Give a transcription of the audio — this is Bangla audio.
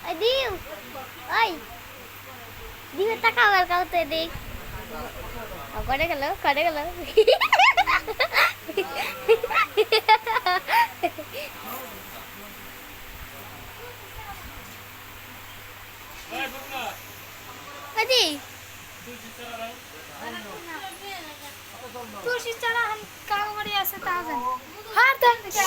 ওই দিউ ওই দিউ তাকাও আর কাউতে দেখ করে গেল করে গেল Adi, তুলসী চারা হান কাম করে আছে তাজন হার দেন দেখে